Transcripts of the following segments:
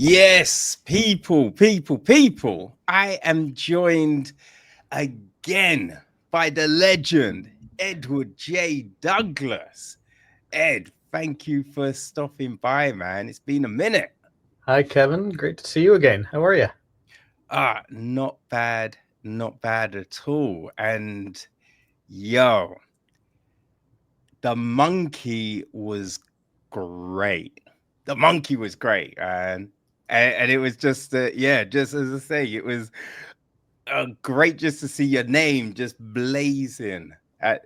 Yes, people. I am joined again by the legend, Edward J. Douglas. Ed, thank you for stopping by, man. It's been a minute. Hi, Kevin. Great to see you again. How are you? Not bad at all. And yo, the monkey was great. The monkey was great, man. And it was just, yeah, just as I say, it was great just to see your name just blazing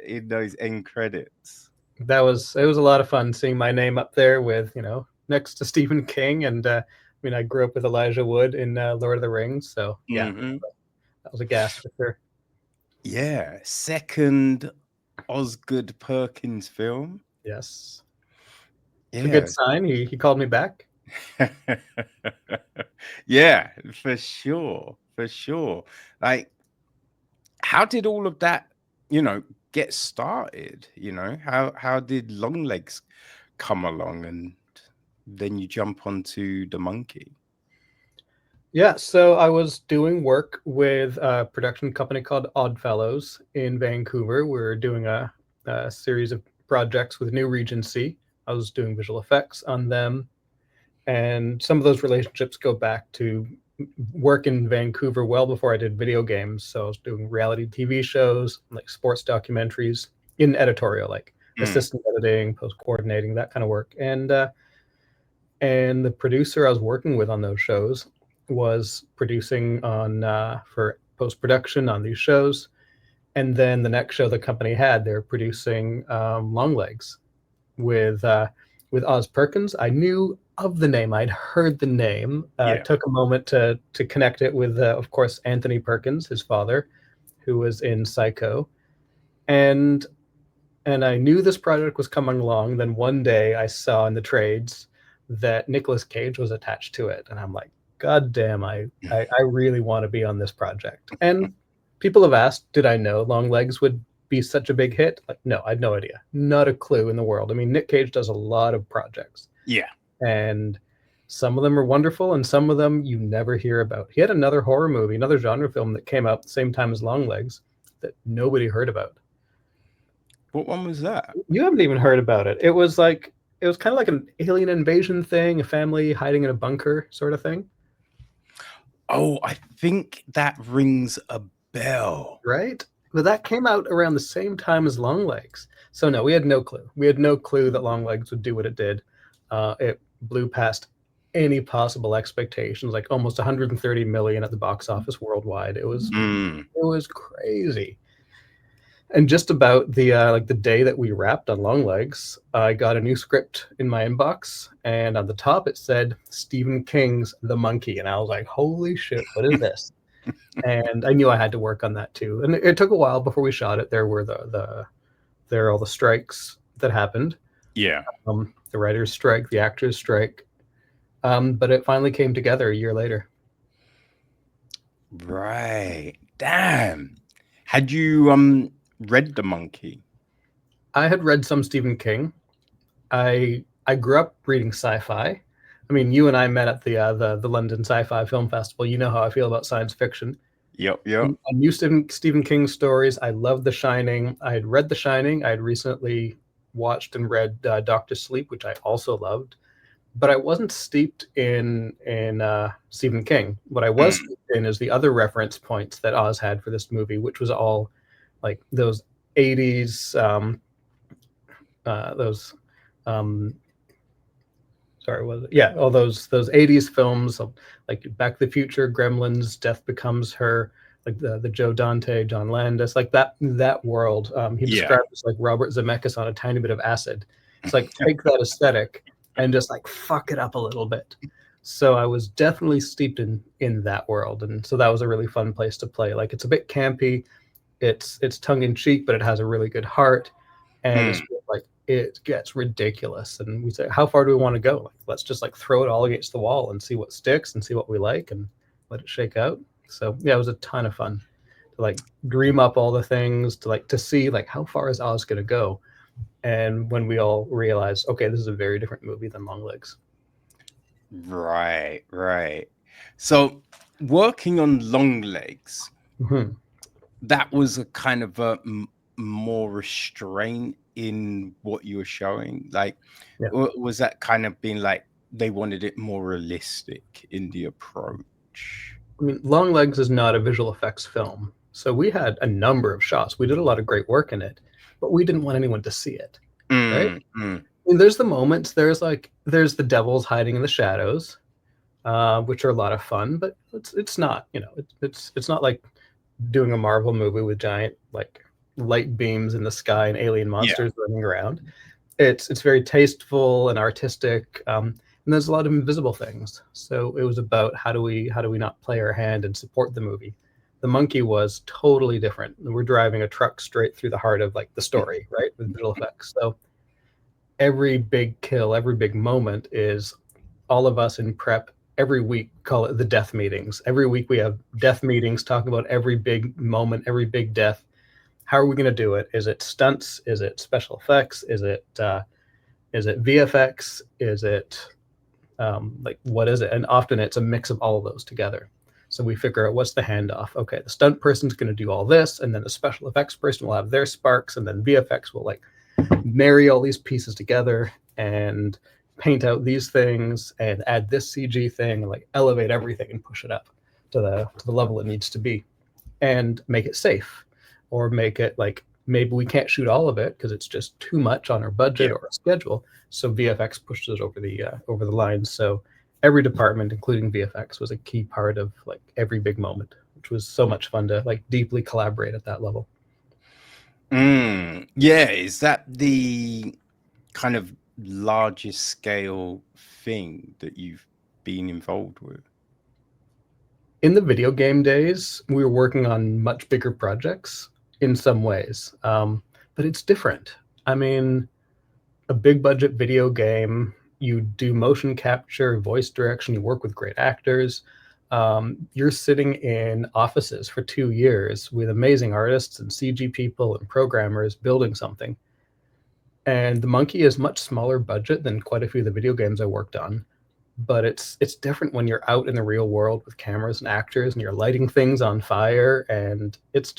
in those end credits. It was a lot of fun seeing my name up there with next to Stephen King, and I grew up with Elijah Wood in Lord of the Rings, so yeah, Hmm. that was a gas for sure. Yeah, second Osgood Perkins film. Yes, it's a good Yeah. sign. He called me back. Yeah, for sure. For sure. Like, how did all of that, get started? How did Longlegs come along and then you jump onto the monkey? Yeah, so I was doing work with a production company called Oddfellows in Vancouver. We were doing a series of projects with New Regency. I was doing visual effects on them, and some of those relationships go back to work in Vancouver well before I did video games. So I was doing reality TV shows, like sports documentaries in editorial, like Mm. assistant editing, post coordinating, that kind of work. And the producer I was working with on those shows was producing on for post production on these shows. And then the next show the company had, they're producing Longlegs with Oz Perkins. I knew of the name. I'd heard the name. Yeah. Took a moment to connect it with, of course, Anthony Perkins, his father, who was in Psycho, and I knew this project was coming along. Then one day I saw in the trades that Nicolas Cage was attached to it, and I'm like, God damn, I really want to be on this project. And people have asked, did I know Longlegs would be such a big hit? Like, no, I had no idea. Not a clue in the world. I mean, Nick Cage does a lot of projects, Yeah. and some of them are wonderful, and some of them you never hear about. He had another horror movie, another genre film that came out the same time as Longlegs that nobody heard about. What one was that? You haven't even heard about it. It was kind of like an alien invasion thing, a family hiding in a bunker sort of thing, Oh, I think that rings a bell. right? But that came out around the same time as Longlegs. So no, we had no clue. We had no clue that Longlegs would do what it did. It blew past any possible expectations, like almost 130 million at the box office worldwide. Mm. It was crazy. And just about the day that we wrapped on Longlegs, I got a new script in my inbox, and on the top it said Stephen King's The Monkey, and I was like, "Holy shit, what is this?" And I knew I had to work on that too. And it took a while before we shot it. There were there are all the strikes that happened, Yeah. the writers' strike, the actors' strike, but it finally came together a year later. Right. Damn. Had you read The Monkey? I had read some Stephen King. I grew up reading sci-fi. I mean, you and I met at the London Sci-Fi Film Festival. You know how I feel about science fiction. Yep. I knew Stephen King stories. I loved The Shining. I had read The Shining. I had recently watched and read Doctor Sleep, which I also loved. But I wasn't steeped in Stephen King. What I was Mm. steeped in is the other reference points that Oz had for this movie, which was all like those 80s those um sorry, was it? Yeah, all those 80s films like Back to the Future, Gremlins, Death Becomes Her, like the Joe Dante, John Landis, like that world. He Yeah. described as like Robert Zemeckis on a tiny bit of acid. It's like take that aesthetic and just like fuck it up a little bit. So I was definitely steeped in that world, and so that was a really fun place to play. Like it's a bit campy, it's tongue in cheek, but it has a really good heart, and it's Mm. like it gets ridiculous. And we say, how far do we want to go? Like, let's just like throw it all against the wall and see what sticks and see what we like and let it shake out. So yeah, it was a ton of fun to like dream up all the things to see like how far is Oz gonna go. And when we all realize, okay, this is a very different movie than Longlegs. Right. So working on long legs, Mhm. that was a kind of a more restraint in what you were showing. Like, Yeah. was that kind of being like they wanted it more realistic in the approach? I mean, Long Legs is not a visual effects film. So we had a number of shots. We did a lot of great work in it, but we didn't want anyone to see it, right? Mm. I mean, there's the moments, there's the devils hiding in the shadows, which are a lot of fun, but it's not, it's not like doing a Marvel movie with giant like light beams in the sky and alien Yeah. monsters running around. It's very tasteful and artistic, and there's a lot of invisible things. So it was about how do we not play our hand and support the movie. The monkey was totally different. We're driving a truck straight through the heart of like the story, right, with visual effects. So every big kill, every big moment is all of us in prep every week. Call it the death meetings. Every week we have death meetings talking about every big moment, every big death. How are we going to do it? Is it stunts? Is it special effects? Is it VFX? Is it like what is it? And often it's a mix of all of those together. So we figure out what's the handoff. Okay, the stunt person's going to do all this, and then the special effects person will have their sparks, and then VFX will like marry all these pieces together and paint out these things and add this CG thing and like elevate everything and push it up to the level it needs to be and make it safe, or make it like maybe we can't shoot all of it because it's just too much on our budget Yeah. or our schedule. So VFX pushes it over the line. So every department, including VFX, was a key part of like every big moment, which was so much fun to like deeply collaborate at that level. Yeah. Is that the kind of largest scale thing that you've been involved with? In the video game days, we were working on much bigger projects in some ways, but it's different. I mean, a big budget video game, you do motion capture, voice direction, you work with great actors. You're sitting in offices for 2 years with amazing artists and CG people and programmers building something. And the Monkey is much smaller budget than quite a few of the video games I worked on, but it's different when you're out in the real world with cameras and actors and you're lighting things on fire, and it's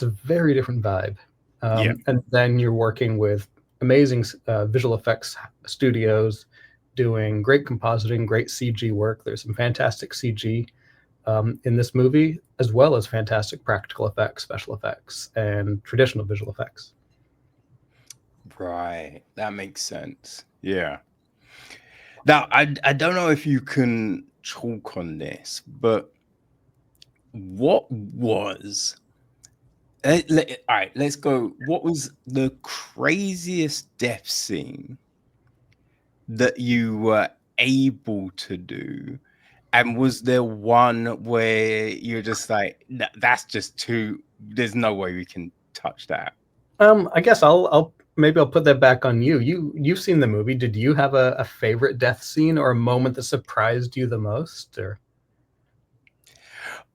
a very different vibe. Yeah. And then you're working with amazing visual effects studios doing great compositing, great CG work. There's some fantastic CG in this movie, as well as fantastic practical effects, special effects, and traditional visual effects. Right. That makes sense. Yeah. Now, I don't know if you can talk on this, but what was all right, let's go. What was the craziest death scene that you were able to do? And was there one where you're just like, That's just too, there's no way we can touch that." I guess I'll maybe I'll put that back on you. You've seen the movie. Did you have a favorite death scene or a moment that surprised you the most? Or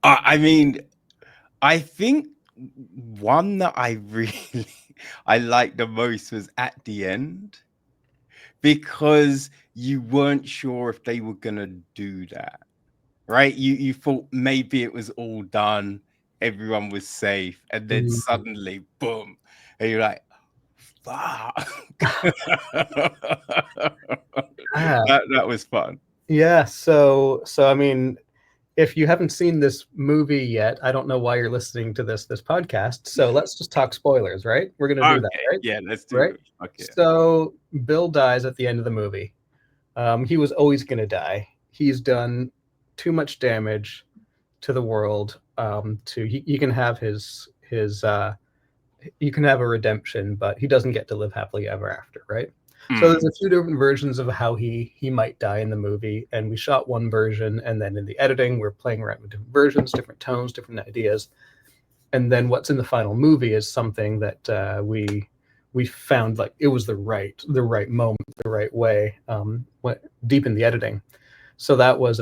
I mean, I think one that I really I liked the most was at the end, because you weren't sure if they were gonna do that, right? You thought maybe it was all done, everyone was safe, and then Mm. suddenly, boom, and you're like, "Fuck." Ah, That was fun. yeah. So I mean, if you haven't seen this movie yet, I don't know why you're listening to this podcast. So let's just talk spoilers, right? We're gonna do that, Okay, right? yeah, let's do Right. it. Okay. So Bill dies at the end of the movie. He was always gonna die. He's done too much damage to the world. He can have his you can have a redemption, but he doesn't get to live happily ever after, right? So there's Mm, a few different versions of how he might die in the movie, and we shot one version, and then in the editing, we're playing around with different versions, different tones, different ideas, and then what's in the final movie is something that we found like it was the right moment, the right way, deep in the editing. So that was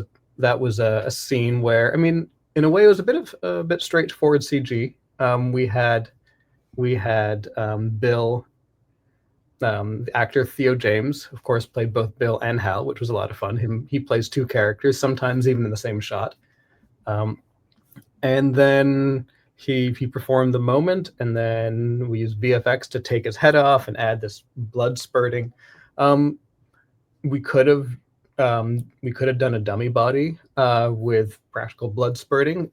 a scene where I mean, in a way, it was a bit straightforward CG. We had Bill The actor Theo James, of course, played both Bill and Hal, which was a lot of fun. He plays two characters, sometimes even in the same shot. And then he performed the moment, and then we used VFX to take his head off and add this blood spurting. We could have done a dummy body with practical blood spurting.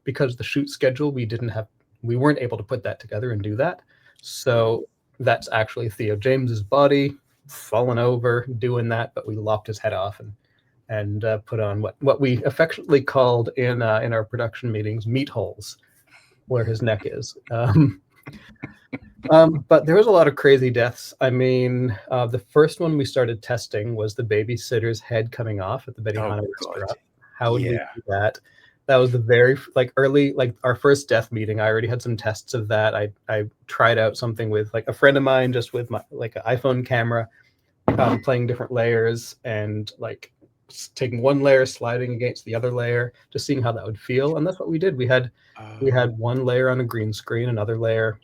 Because the shoot schedule, we weren't able to put that together and do that. So that's actually Theo James's body falling over doing that, but we lopped his head off and put on what we affectionately called in our production meetings meat holes, where his neck is. But there was a lot of crazy deaths. I mean, the first one we started testing was the babysitter's head coming off at the Benihana restaurant. How would we do that? That was the very early, our first death meeting. I already had some tests of that. I tried out something with a friend of mine, just with my an iPhone camera, playing different layers and taking one layer, sliding against the other layer, just seeing how that would feel. And that's what we did. We had one layer on a green screen, another layer,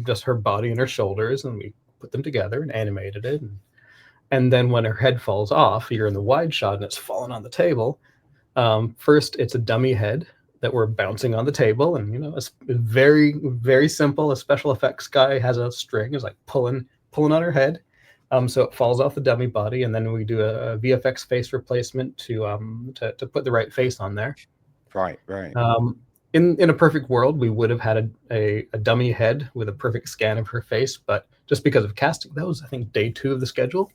just her body and her shoulders, and we put them together and animated it. And then when her head falls off, you're in the wide shot and it's falling on the table. First, it's a dummy head that we're bouncing on the table, and it's very, very simple. A special effects guy has a string, is pulling on her head, so it falls off the dummy body, and then we do a VFX face replacement to put the right face on there. Right. In a perfect world, we would have had a dummy head with a perfect scan of her face, but just because of casting, that was I think day 2 of the schedule.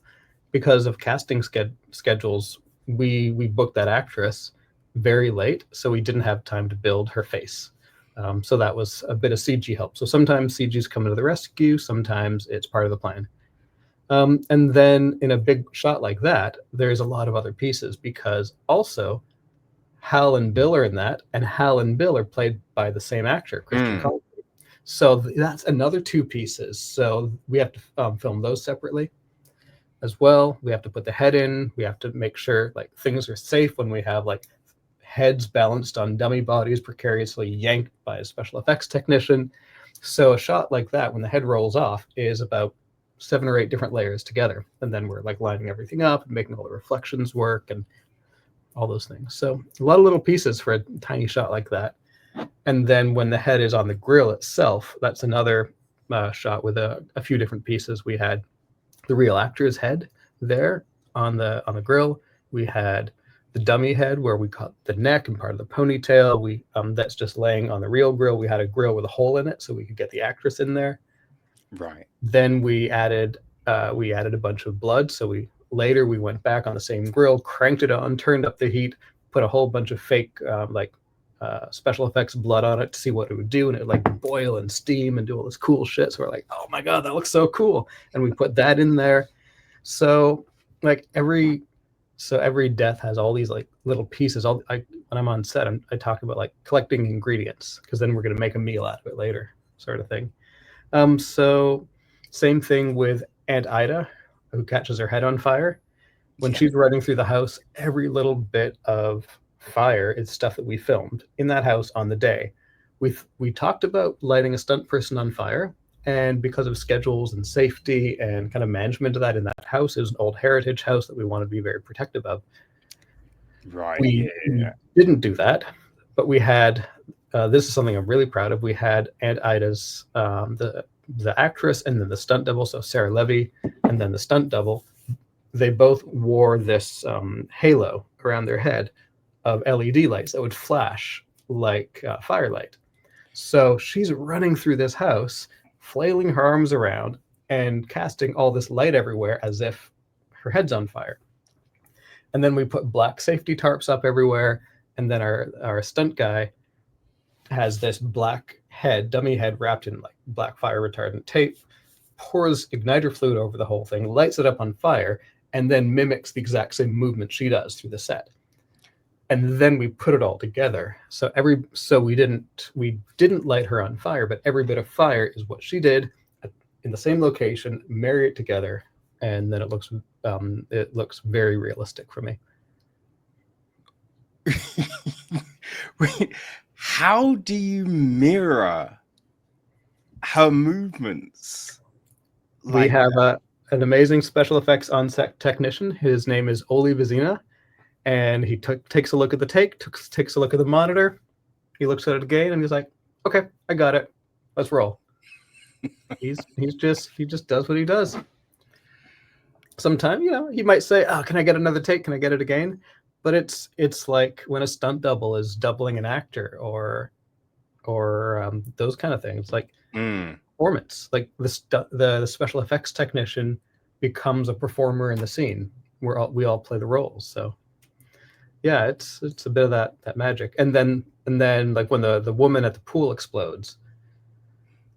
Because of casting schedules, we booked that actress very late, so we didn't have time to build her face. So that was a bit of CG help. So sometimes CG's coming to the rescue, sometimes it's part of the plan. And then in a big shot like that, there's a lot of other pieces, because also Hal and Bill are in that, and Hal and Bill are played by the same actor, Christian Conley. So that's another 2 pieces. So we have to film those separately as well. We have to put the head in. We have to make sure things are safe when we have heads balanced on dummy bodies precariously yanked by a special effects technician. So a shot like that, when the head rolls off, is about 7 or 8 different layers together, and then we're lining everything up and making all the reflections work and all those things. So a lot of little pieces for a tiny shot like that. And then when the head is on the grill itself, that's another shot with a few different pieces. We had the real actor's head there on the grill. We had the dummy head where we cut the neck and part of the ponytail. That's just laying on the real grill. We had a grill with a hole in it so we could get the actress in there. Right. Then we added a bunch of blood. So we went back on the same grill, cranked it on, turned up the heat, put a whole bunch of fake special effects blood on it to see what it would do, and it would boil and steam and do all this cool shit. So we're like, oh my god, that looks so cool, and we put that in there. So every death has all these little pieces. When I'm on set, I talk about collecting ingredients, because then we're going to make a meal out of it later, sort of thing. So same thing with Aunt Ida, who catches her head on fire. When she's running through the house, every little bit of fire is stuff that we filmed in that house on the day. We talked about lighting a stunt person on fire, and because of schedules and safety and kind of management of that in that house, it was an old heritage house that we wanted to be very protective of. Right. We didn't do that, but we had this is something I'm really proud of. We had Aunt Ida's the actress, and then the stunt double, so Sarah Levy, and then the stunt double. They both wore this halo around their head of LED lights that would flash like firelight. So she's running through this house, flailing her arms around and casting all this light everywhere as if her head's on fire. And then we put black safety tarps up everywhere, and then our stunt guy has this black dummy head wrapped in black fire retardant tape, pours igniter fluid over the whole thing, lights it up on fire, and then mimics the exact same movement she does through the set. And then we put it all together. So we didn't light her on fire, but every bit of fire is what she did in the same location, marry it together, and then it looks very realistic for me. Wait, how do you mirror her movements We like have an amazing special effects on-set technician. His name is Oli Vizina, and he takes a look at the takes a look at the monitor. He looks at it again, and he's like, "Okay, I got it. Let's roll." He just does what he does. Sometimes, he might say, "Oh, can I get another take? Can I get it again?" But it's like when a stunt double is doubling an actor, or those kind of things. Like performance, like the special effects technician becomes a performer in the scene. We all play the roles. So yeah, it's a bit of that magic. And then like when the woman at the pool explodes,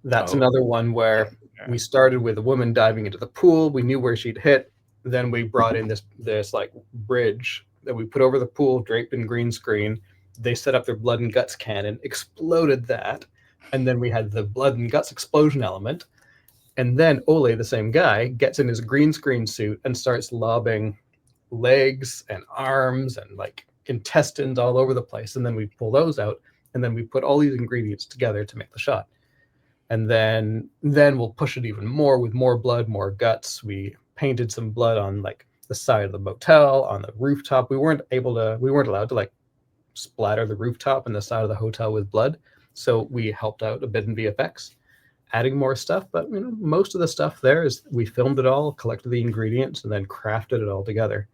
that's another one where we started with a woman diving into the pool. We knew where she'd hit. Then we brought in this like bridge that we put over the pool, draped in green screen. They set up their blood and guts cannon, exploded that, and then we had the blood and guts explosion element. And then Ole, the same guy, gets in his green screen suit and starts lobbing legs and arms and like intestines all over the place. And then we pull those out, and then we put all these ingredients together to make the shot. And then we'll push it even more with more blood, more guts. We painted some blood on like the side of the motel, on the rooftop. We weren't allowed to like splatter the rooftop and the side of the hotel with blood. So we helped out a bit in VFX, adding more stuff. But most of the stuff there is we filmed it all, collected the ingredients, and then crafted it all together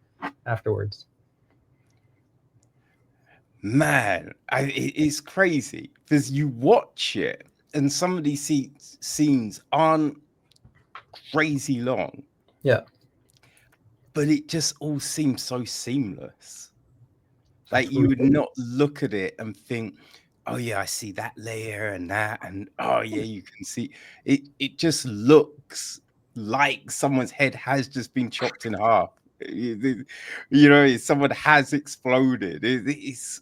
afterwards. Man, it's crazy because you watch it and some of these scenes aren't crazy long. Yeah. But it just all seems so seamless. Like you would not look at it and think, oh yeah, I see that layer and that, and oh yeah, you can see it. It just looks like someone's head has just been chopped in half. Someone has exploded. It's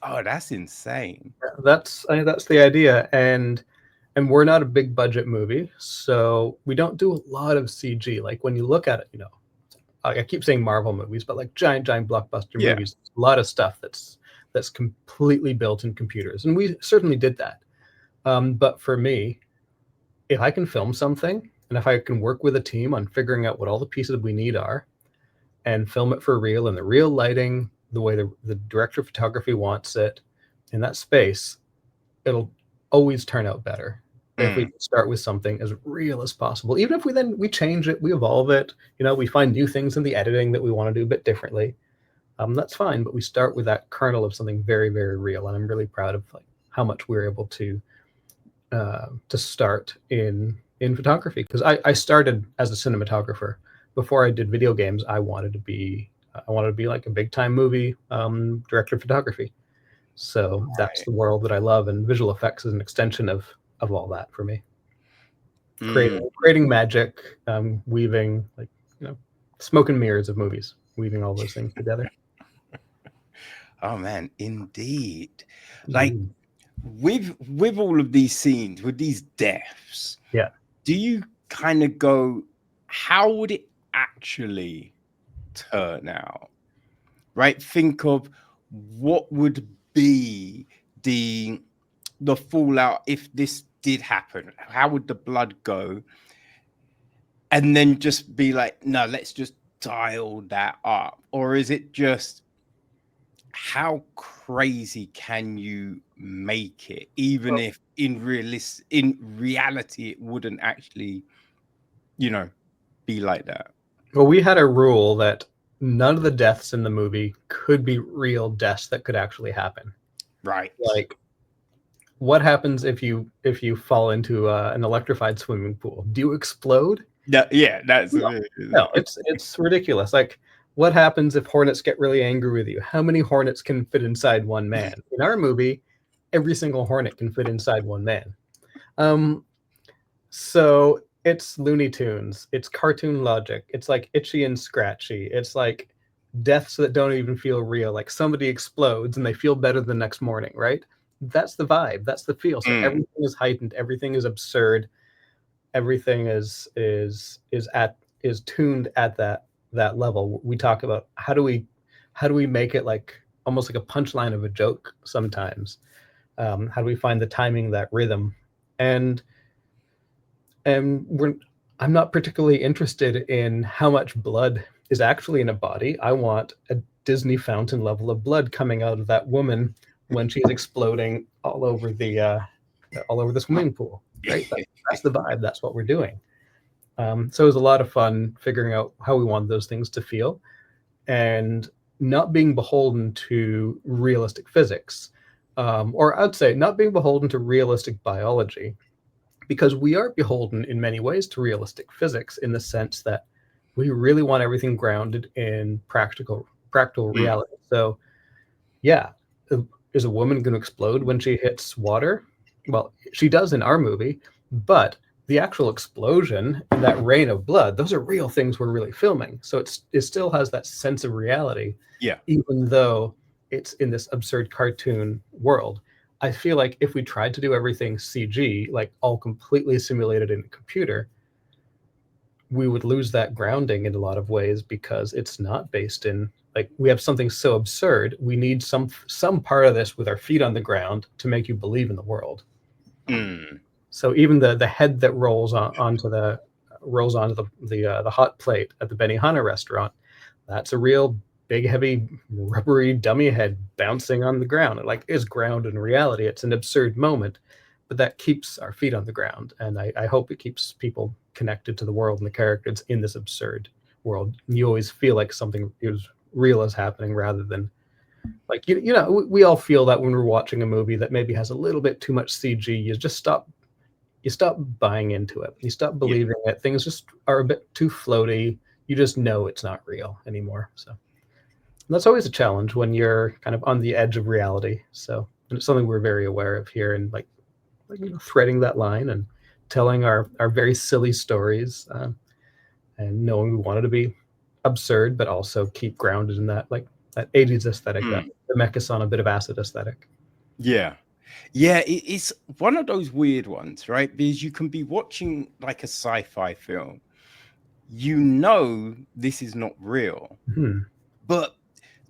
that's insane. That's the idea, and we're not a big budget movie, so we don't do a lot of CG. Like when you look at it, I keep saying Marvel movies, but like giant blockbuster movies, a lot of stuff that's completely built in computers, and we certainly did that. But for me, if I can film something, and if I can work with a team on figuring out what all the pieces we need are, and film it for real in the real lighting, the way the director of photography wants it, in that space, it'll always turn out better if we start with something as real as possible. Even if we change it, we evolve it, we find new things in the editing that we want to do a bit differently. That's fine, but we start with that kernel of something very, very real, and I'm really proud of like how much we're able to start in photography, because I started as a cinematographer. Before I did video games, I wanted to be like a big time movie director of photography. So that's the world that I love, and visual effects is an extension of all that for me. Creating magic, weaving like smoke and mirrors of movies, weaving all those things together. Oh man, indeed. Like with all of these scenes, with these deaths, do you kind of go, how would it actually turn out? Right? Think of what would be the fallout if this did happen. How would the blood go? And then just be like, no, let's just dial that up. Or is it just, how crazy can you make it, even if in reality it wouldn't actually be like that? Well, we had a rule that none of the deaths in the movie could be real deaths that could actually happen. Right. Like, what happens if you fall into an electrified swimming pool? Do you explode? Yeah, that's no. It's ridiculous. Like, what happens if hornets get really angry with you? How many hornets can fit inside one man? In our movie, every single hornet can fit inside one man. So it's Looney Tunes. It's cartoon logic. It's like Itchy and Scratchy. It's like deaths that don't even feel real. Like somebody explodes and they feel better the next morning, right? That's the vibe. That's the feel. So everything is heightened. Everything is absurd. Everything is tuned at that level. We talk about how do we make it like almost like a punchline of a joke sometimes. How do we find the timing, that rhythm, and And I'm not particularly interested in how much blood is actually in a body. I want a Disney fountain level of blood coming out of that woman when she's exploding all over the swimming pool. Right? That's the vibe. That's what we're doing. So it was a lot of fun figuring out how we want those things to feel, and not being beholden to realistic physics, or I'd say not being beholden to realistic biology, because we are beholden in many ways to realistic physics in the sense that we really want everything grounded in practical Mm. reality. So yeah, is a woman going to explode when she hits water? Well, she does in our movie, but the actual explosion and that rain of blood, those are real things we're really filming. So it still has that sense of reality, Yeah. even though it's in this absurd cartoon world. I feel like if we tried to do everything CG, like all completely simulated in a computer, we would lose that grounding in a lot of ways, because it's not based in, like, we have something so absurd, we need some part of this with our feet on the ground to make you believe in the world. Mm. So even the head that onto the hot plate at the Benihana restaurant, that's a real big heavy rubbery dummy head bouncing on the ground. It like is grounded in reality. It's an absurd moment, but that keeps our feet on the ground, and I hope it keeps people connected to the world and the characters in this absurd world. You always feel like something is real is happening, rather than like we all feel that when we're watching a movie that maybe has a little bit too much CG. You stop buying into it. You stop Yeah. believing it. Things just are a bit too floaty. You just know it's not real anymore. So that's always a challenge when you're kind of on the edge of reality. So, and it's something we're very aware of here, and threading that line and telling our very silly stories, and knowing we want it to be absurd, but also keep grounded in that 80s aesthetic, that Mm. the Mechas on a bit of acid aesthetic. Yeah. Yeah, it's one of those weird ones, right? Because you can be watching like a sci-fi film, you know this is not real, Hmm. but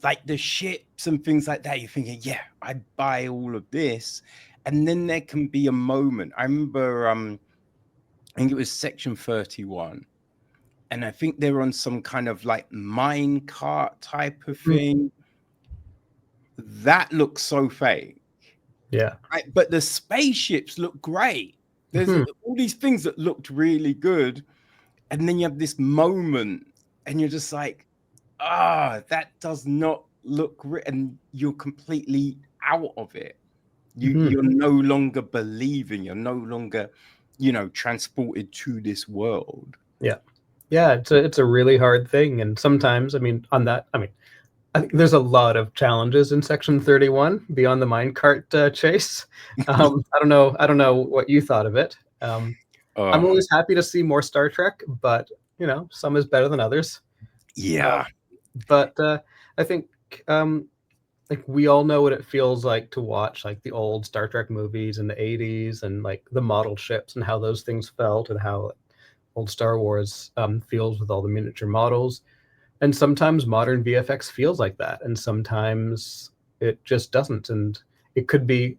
like the ships and things like that, you're thinking, yeah, I'd buy all of this. And then there can be a moment. I remember I think it was section 31. And I think they're on some kind of like mine cart type of Hmm. thing. That looks so fake. Yeah. Right? But the spaceships look great. There's Hmm. all these things that looked really good. And then you have this moment and you're just like, that does not look and you're completely out of it. Hmm. You're no longer believing, you're no longer, transported to this world. Yeah. Yeah. It's a really hard thing, and sometimes, I think there's a lot of challenges in Section 31 beyond the minecart chase. I don't know what you thought of it. I'm Oh, always happy to see more Star Trek, but some is better than others. Uh, yeah. but I think um, like we all know what it feels like to watch like the old Star Trek movies in the 80s, and like the model ships and how those things felt, and how old Star Wars feels with all the miniature models. And sometimes modern VFX feels like that, and sometimes it just doesn't. And it could be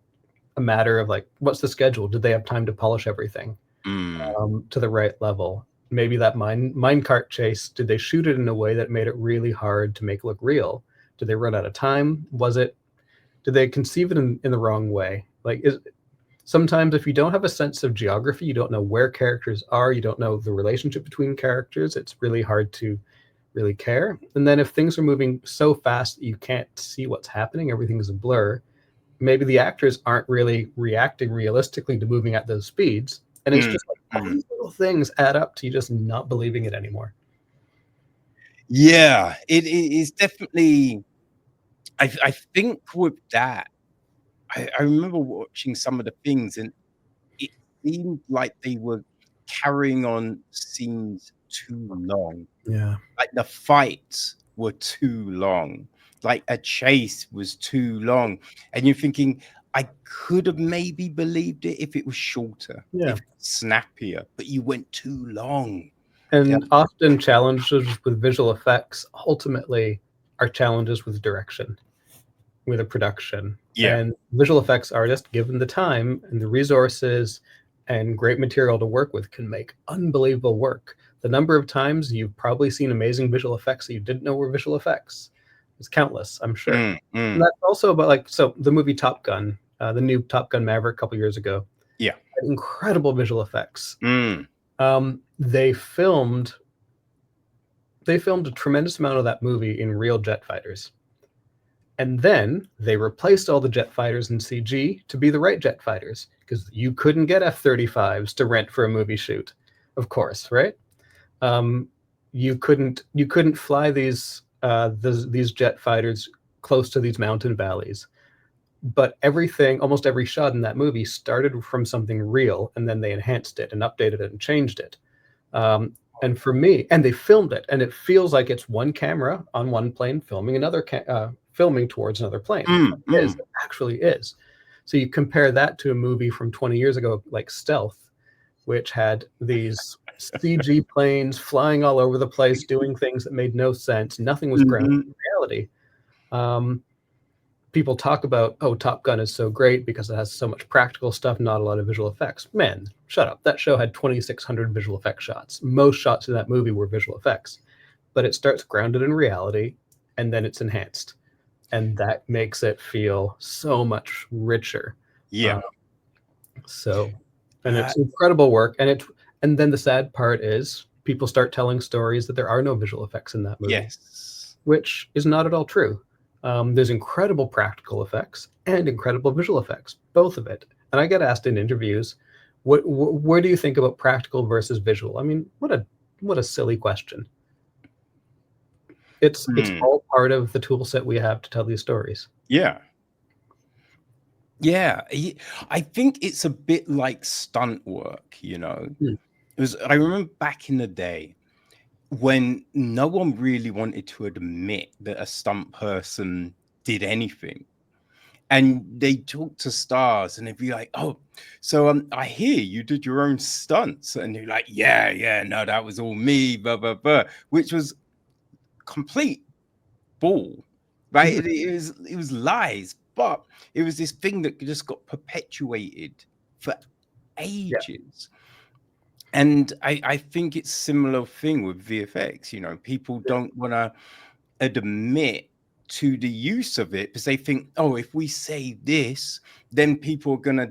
a matter of like, what's the schedule? Did they have time to polish everything Mm, to the right level? Maybe that minecart chase, did they shoot it in a way that made it really hard to make look real? Did they run out of time? Did they conceive it in the wrong way? Sometimes if you don't have a sense of geography, you don't know where characters are, you don't know the relationship between characters, it's really hard to really care. And then if things are moving so fast that you can't see what's happening, everything is a blur, maybe the actors aren't really reacting realistically to moving at those speeds. And it's mm, just like all mm. these little things add up to you just not believing it anymore. Yeah, it is definitely. I think with that, I remember watching some of the things, and it seemed like they were carrying on scenes too long. Yeah. Like the fights were too long. Like a chase was too long. And you're thinking, I could have maybe believed it if it was shorter, Yeah. if it was snappier, but you went too long. Yeah. And often challenges with visual effects ultimately are challenges with direction, with a production. Yeah. And visual effects artists, given the time and the resources and great material to work with can make unbelievable work. The number of times you've probably seen amazing visual effects that you didn't know were visual effects is countless, I'm sure. And that's also about, like, so the movie Top Gun, the new Top Gun Maverick a couple years ago, Yeah. had incredible visual effects. They filmed a tremendous amount of that movie in real jet fighters. And then they replaced all the jet fighters in CG to be the right jet fighters, because you couldn't get F-35s to rent for a movie shoot, of course, right? You couldn't fly these jet fighters close to these mountain valleys. But almost every shot in that movie started from something real, and then they enhanced it and updated it and changed it. And for me, and they filmed it, and it feels like it's one camera on one plane filming filming towards another plane. It actually is. So you compare that to a movie from 20 years ago like Stealth, which had these CG planes flying all over the place, doing things that made no sense. Nothing was grounded in reality. People talk about, oh, Top Gun is so great because it has so much practical stuff, not a lot of visual effects. Man, shut up. That show had 2,600 visual effects shots. Most shots in that movie were visual effects. But it starts grounded in reality, and then it's enhanced. And that makes it feel so much richer. Yeah. And it's incredible work. And then the sad part is people start telling stories that there are no visual effects in that movie. Yes. Which is not at all true. There's incredible practical effects and incredible visual effects, both of it. And I get asked in interviews, where do you think about practical versus visual? I mean, what a silly question. It's all part of the tool set we have to tell these stories. Yeah. Yeah. I think it's a bit like stunt work, you know. I remember back in the day when no one really wanted to admit that a stunt person did anything. And they talk to stars and they'd be like, oh, so I hear you did your own stunts. And they're like, yeah, no, that was all me, blah, blah, blah, which was complete bull, right? It was lies, but it was this thing that just got perpetuated for ages. Yeah. And I think it's a similar thing with VFX. You know, people don't want to admit to the use of it because they think, oh, if we say this, then people are going to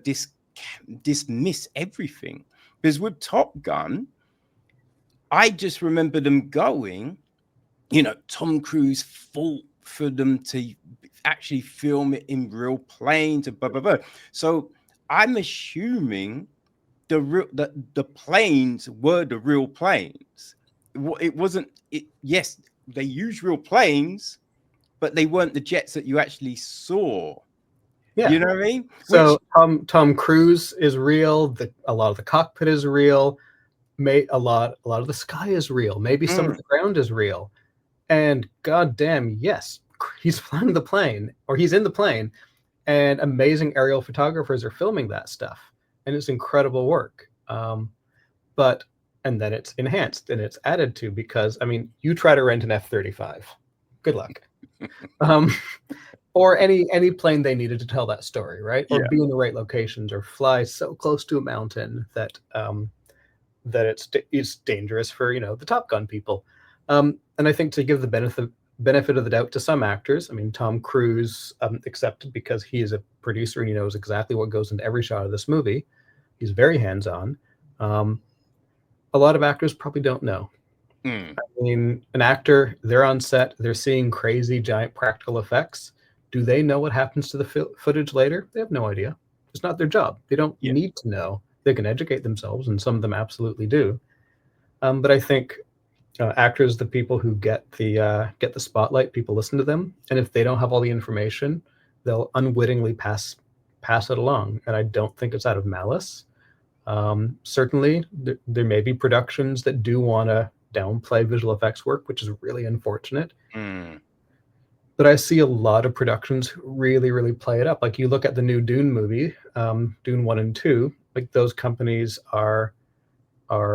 dismiss everything. Because with Top Gun, I just remember them going, you know, Tom Cruise fought for them to actually film it in real planes and blah, blah, blah. So I'm assuming the planes were the real planes. It wasn't. Yes, they used real planes, but they weren't the jets that you actually saw. Yeah, you know what I mean. So Tom Cruise is real. A lot of the cockpit is real. A lot of the sky is real. Maybe some of the ground is real. And goddamn, yes, he's flying the plane, or he's in the plane, and amazing aerial photographers are filming that stuff. And it's incredible work. And then it's enhanced and it's added to, because, I mean, you try to rent an F-35. Good luck. Or any plane they needed to tell that story, right? Or be in the right locations, or fly so close to a mountain that it's dangerous for, you know, the Top Gun people. And I think to give the benefit of the doubt to some actors, I mean, Tom Cruise accepted because he is a producer and he knows exactly what goes into every shot of this movie. He's very hands-on. A lot of actors probably don't know. I mean, an actor, they're on set, they're seeing crazy giant practical effects. Do they know what happens to the footage later? They have no idea. It's not their job. They don't need to know. They can educate themselves, and some of them absolutely do. But I think actors, the people who get the spotlight, people listen to them, and if they don't have all the information, they'll unwittingly pass it along. And I don't think it's out of malice. Certainly, there may be productions that do want to downplay visual effects work, which is really unfortunate. But I see a lot of productions really, really play it up. Like, you look at the new Dune movie, Dune 1 and 2, like, those companies are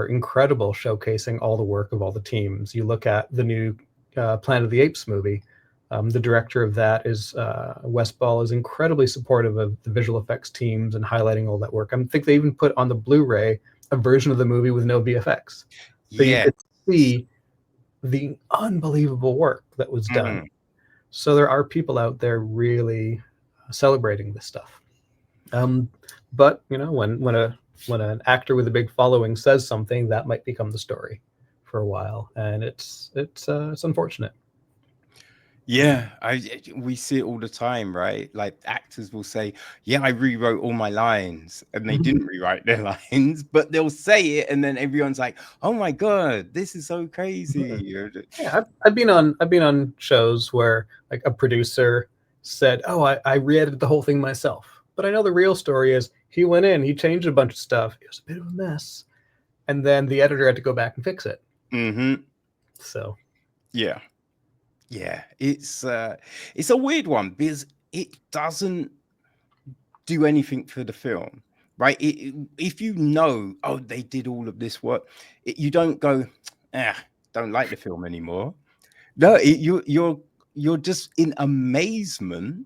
incredible, showcasing all the work of all the teams. You look at the new Planet of the Apes movie, The director of that is Wes Ball, is incredibly supportive of the visual effects teams and highlighting all that work. I think they even put on the Blu-ray a version of the movie with no VFX, so you Yeah. could see the unbelievable work that was done. Mm. So there are people out there really celebrating this stuff. But you know, when an actor with a big following says something, that might become the story for a while, and it's unfortunate. Yeah, we see it all the time, right? Like actors will say, "Yeah, I rewrote all my lines," and they Mhm. didn't rewrite their lines, but they'll say it, and then everyone's like, "Oh my god, this is so Mhm. crazy!" Yeah, I've been on shows where like a producer said, "Oh, I re-edited the whole thing myself," but I know the real story is he went in, he changed a bunch of stuff. It was a bit of a mess, and then the editor had to go back and fix it. Mm-hmm. So Yeah, yeah. It's a weird one because it doesn't do anything for the film, right? If you know, oh, they did all of this work, you don't go, ah, don't like the film anymore. No, you're just in amazement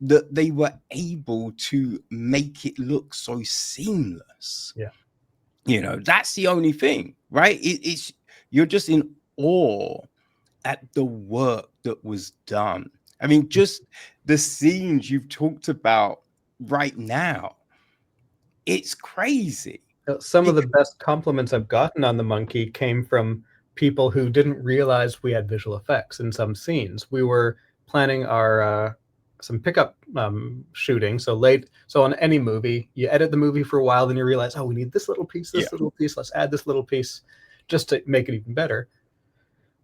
that they were able to make it look so seamless. yeah. You know, that's the only thing, right? It's you're just in awe at the work that was done. I mean, just the scenes you've talked about right now, it's crazy. Some of the Bec- best compliments I've gotten on the monkey came from people who didn't realize we had visual effects in some scenes. We were planning our some pickup shooting. So late, so on any movie, you edit the movie for a while, then you realize, oh, we need this little piece, yeah, this little piece. Let's add this little piece, just to make it even better.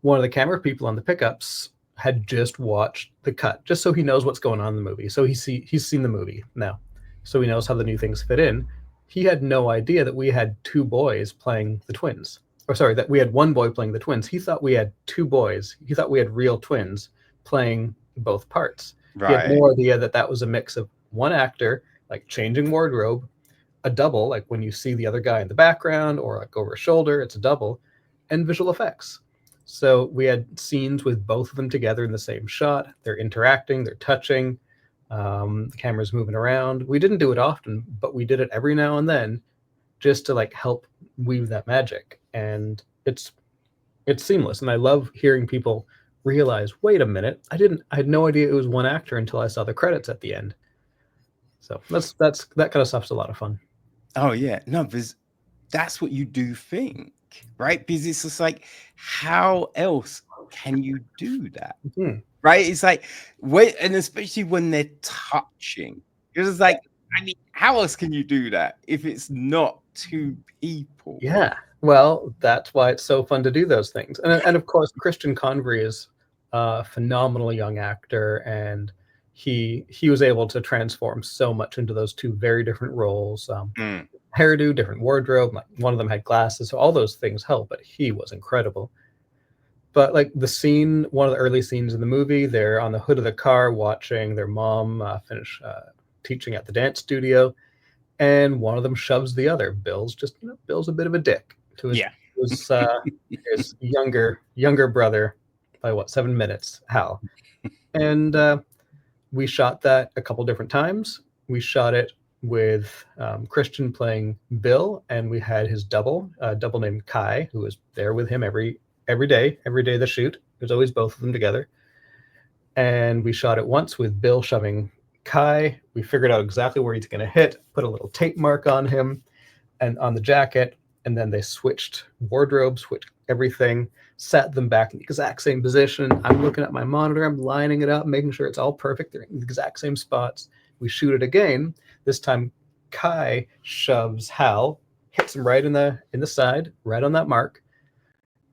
One of the camera people on the pickups had just watched the cut, just so he knows what's going on in the movie. So he's seen the movie now, so he knows how the new things fit in. He had no idea that we had two boys playing the twins, or sorry, that we had one boy playing the twins. He thought we had two boys. He thought we had real twins playing both parts. He had right, no idea that that was a mix of one actor, like changing wardrobe, a double, like when you see the other guy in the background or like over a shoulder, it's a double, and visual effects. So we had scenes with both of them together in the same shot. They're interacting, they're touching, the camera's moving around. We didn't do it often, but we did it every now and then just to like help weave that magic. And it's seamless. And I love hearing people realize, wait a minute, I had no idea it was one actor until I saw the credits at the end. So that kind of stuff's a lot of fun. oh yeah, no, because that's what you do think, right? Because it's just like, how else can you do that? Hmm. Right? It's like, wait, and especially when they're touching, it's just like, I mean, how else can you do that if it's not two people? Yeah. Well, that's why it's so fun to do those things. And of course, Christian Convery is a phenomenal young actor, and he was able to transform so much into those two very different roles. Mm, Hairdo, different wardrobe. Like one of them had glasses, so all those things help. But he was incredible. But like the scene, one of the early scenes in the movie, they're on the hood of the car watching their mom finish teaching at the dance studio, and one of them shoves the other. Bill's a bit of a dick to yeah. his younger brother by what 7 minutes, Hal. And we shot that a couple different times. We shot it with Christian playing Bill, and we had his double named Kai, who was there with him every day of the shoot. There's always both of them together. And we shot it once with Bill shoving Kai. We figured out exactly where he's going to hit, put a little tape mark on him and on the jacket, and then they switched wardrobes, switched everything, sat them back in the exact same position. I'm looking at my monitor, I'm lining it up, making sure it's all perfect. They're in the exact same spots. We shoot it again. This time, Kai shoves Hal, hits him right in the side, right on that mark,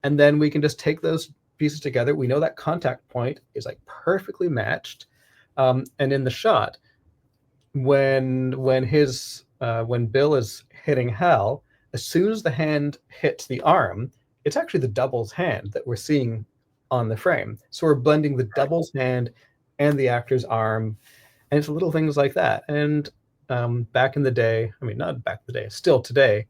and then we can just take those pieces together. We know that contact point is like perfectly matched, and in the shot, when Bill is hitting Hal, as soon as the hand hits the arm, it's actually the double's hand that we're seeing on the frame. So we're blending the double's hand and the actor's arm, and it's little things like that. And back in the day, I mean, not back in the day, still today,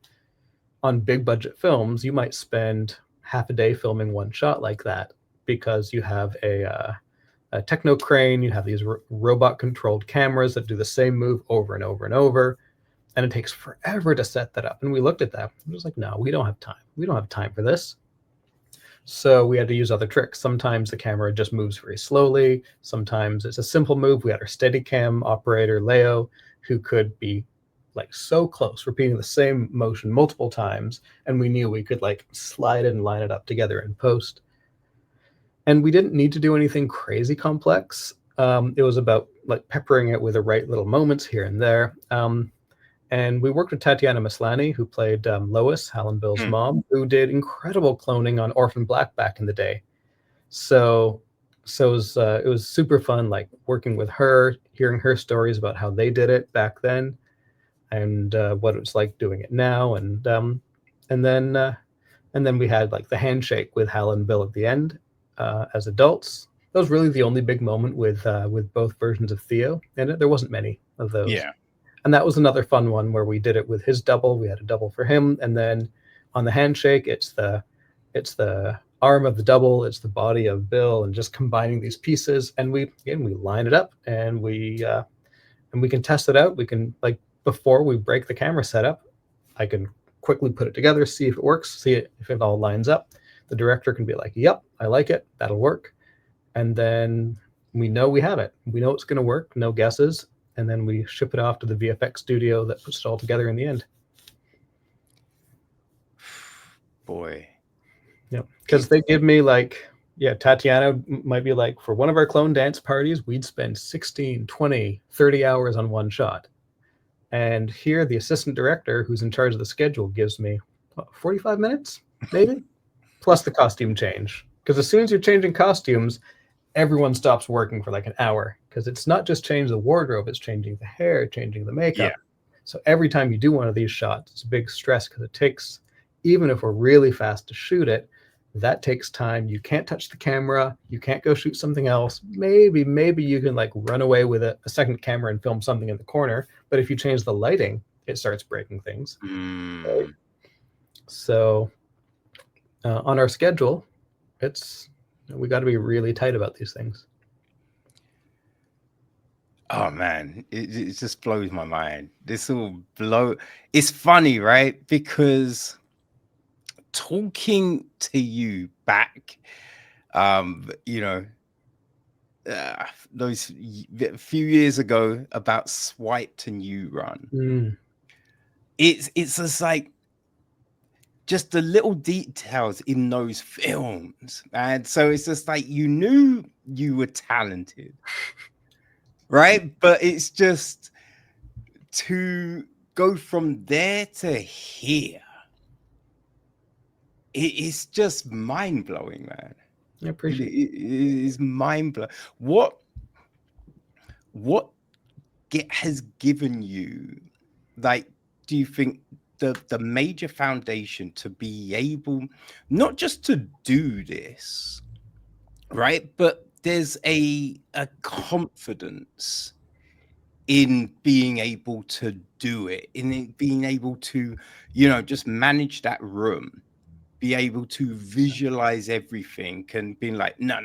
on big budget films, you might spend half a day filming one shot like that because you have techno crane. You have these robot controlled cameras that do the same move over and over and over, and it takes forever to set that up. And we looked at that. It was like, no, we don't have time. We don't have time for this. So we had to use other tricks. Sometimes the camera just moves very slowly. Sometimes it's a simple move. We had our Steadicam operator, Leo, who could be like so close, repeating the same motion multiple times, and we knew we could like slide it and line it up together in post. And we didn't need to do anything crazy complex. It was about like peppering it with the right little moments here and there. And we worked with Tatiana Maslany, who played Lois, Hal and Bill's mom, who did incredible cloning on Orphan Black back in the day. So it was super fun, like working with her, hearing her stories about how they did it back then, and what it was like doing it now. And then we had like the handshake with Hal and Bill at the end as adults. That was really the only big moment with both versions of Theo in it. There wasn't many of those. Yeah. And that was another fun one where we did it with his double. We had a double for him, and then on the handshake, it's the arm of the double, it's the body of Bill, and just combining these pieces. And we line it up, and we can test it out. We can, like, before we break the camera setup, I can quickly put it together, see if it works, see if it all lines up. The director can be like, "Yep, I like it. That'll work," and then we know we have it. We know it's going to work. No guesses. And then we ship it off to the VFX studio that puts it all together in the end. Boy. Yeah, because they give me like, Tatiana might be like, for one of our clone dance parties, we'd spend 16, 20, 30 hours on one shot. And here, the assistant director who's in charge of the schedule gives me 45 minutes, maybe, plus the costume change. Because as soon as you're changing costumes, everyone stops working for like an hour, because it's not just change the wardrobe, it's changing the hair, changing the makeup. Yeah. So every time you do one of these shots, it's a big stress, because it takes, even if we're really fast to shoot it, that takes time. You can't touch the camera. You can't go shoot something else. Maybe you can like run away with a second camera and film something in the corner. But if you change the lighting, it starts breaking things. Mm. So on our schedule, we got to be really tight about these things. Oh man, it just blows my mind. It's funny, right? Because talking to you back, those few years ago about Swiped and You Run, it's just like just the little details in those films, and so it's just like you knew you were talented, right? But it's just to go from there to here. It's just mind blowing, man. I appreciate it. It is mind blowing. What has given you, like, do you think the major foundation to be able not just to do this, right? But there's a confidence in being able to do it, in being able to, just manage that room, be able to visualize everything and being like, no,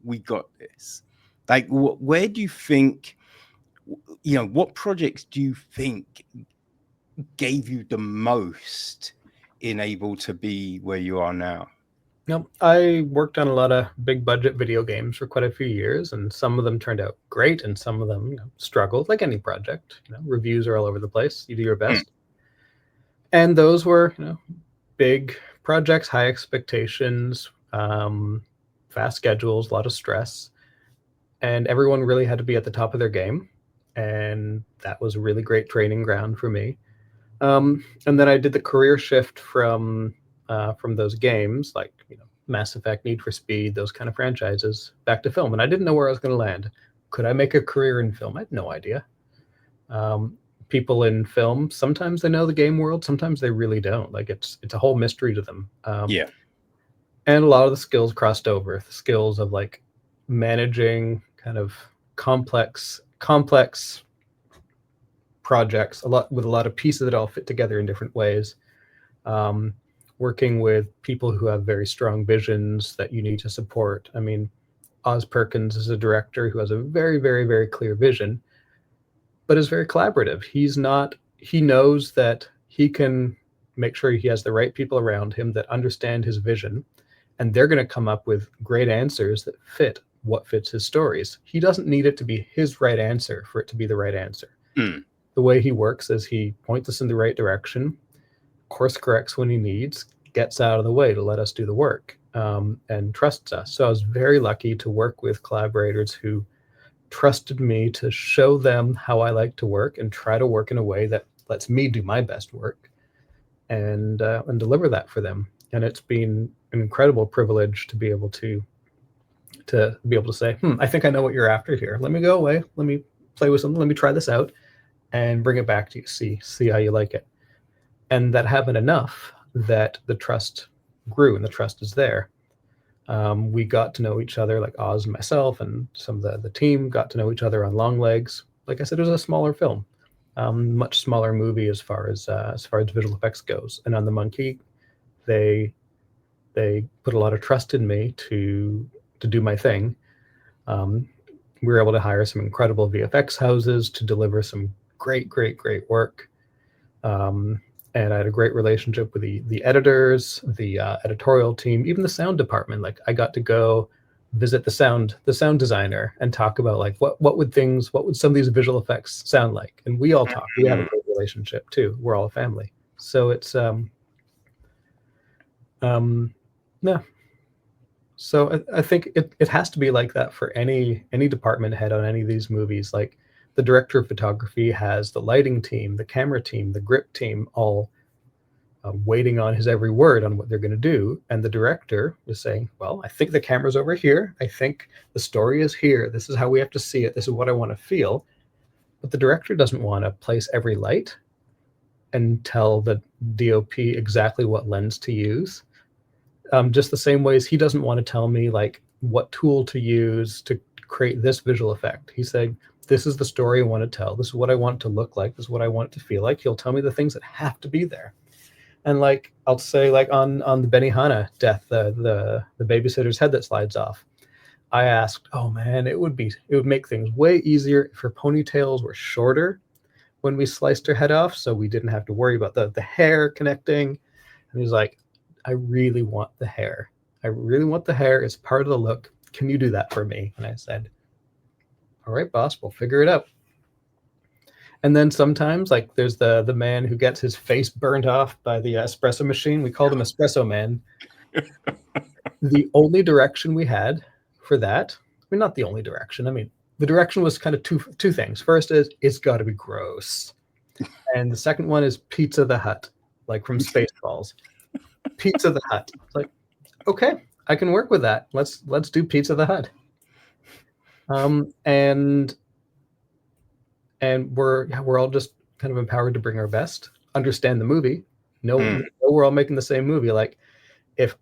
we got this. Like, where do you think, what projects do you think gave you the most in able to be where you are now? No, I worked on a lot of big budget video games for quite a few years, and some of them turned out great, and some of them struggled, like any project. Reviews are all over the place. You do your best. And those were, big projects, high expectations, fast schedules, a lot of stress, and everyone really had to be at the top of their game, and that was a really great training ground for me. And then I did the career shift from those games, like Mass Effect, Need for Speed, those kind of franchises, back to film, and I didn't know where I was going to land. Could I make a career in film? I had no idea. People in film, sometimes they know the game world, sometimes they really don't. Like it's a whole mystery to them. Yeah. And a lot of the skills crossed over, the skills of like managing kind of complex projects, with a lot of pieces that all fit together in different ways. Working with people who have very strong visions that you need to support. I mean, Oz Perkins is a director who has a very, very, very clear vision, but is very collaborative. He knows that he can make sure he has the right people around him that understand his vision, and they're going to come up with great answers that fit what fits his stories. He doesn't need it to be his right answer for it to be the right answer. Mm. The way he works is he points us in the right direction, course corrects when he needs, gets out of the way to let us do the work, and trusts us. So I was very lucky to work with collaborators who trusted me to show them how I like to work and try to work in a way that lets me do my best work and deliver that for them. And it's been an incredible privilege to be able to say, I think I know what you're after here. Let me go away. Let me play with something. Let me try this out and bring it back to you. See how you like it. And that happened enough that the trust grew, and the trust is there. We got to know each other, like Oz and myself and some of the team got to know each other on Long Legs. Like I said, it was a smaller film, much smaller movie as far as visual effects goes. And on The Monkey, they put a lot of trust in me to do my thing. We were able to hire some incredible VFX houses to deliver some great work. And I had a great relationship with the editors, the editorial team, even the sound department. Like I got to go visit the sound designer and talk about like what would some of these visual effects sound like. And we all talk. We have a great relationship too. We're all a family. So it's yeah. So I think it has to be like that for any department head on any of these movies. Like the director of photography has the lighting team, the camera team, the grip team, all waiting on his every word on what they're going to do. And the director is saying, well, I think the camera's over here. I think the story is here. This is how we have to see it. This is what I want to feel. But the director doesn't want to place every light and tell the DOP exactly what lens to use. Just the same way as he doesn't want to tell me like what tool to use to create this visual effect. He said, this is the story I want to tell. This is what I want it to look like. This is what I want it to feel like. He'll tell me the things that have to be there. And like I'll say, like on the Benihana death, the babysitter's head that slides off. I asked, oh man, it would make things way easier if her ponytails were shorter when we sliced her head off, so we didn't have to worry about the hair connecting. And he's like, I really want the hair. I really want the hair. It's part of the look. Can you do that for me? And I said, all right, boss, we'll figure it out. And then sometimes, like, there's the man who gets his face burnt off by the espresso machine. We called him Espresso Man. The only direction we had for that, I mean, not the only direction. I mean, the direction was kind of two things. First is, it's got to be gross. And the second one is Pizza the Hut, like from Spaceballs. Pizza the Hut. It's like, okay, I can work with that. Let's do Pizza the Hut. And we're all just kind of empowered to bring our best, understand the movie, know we're all making the same movie. Like if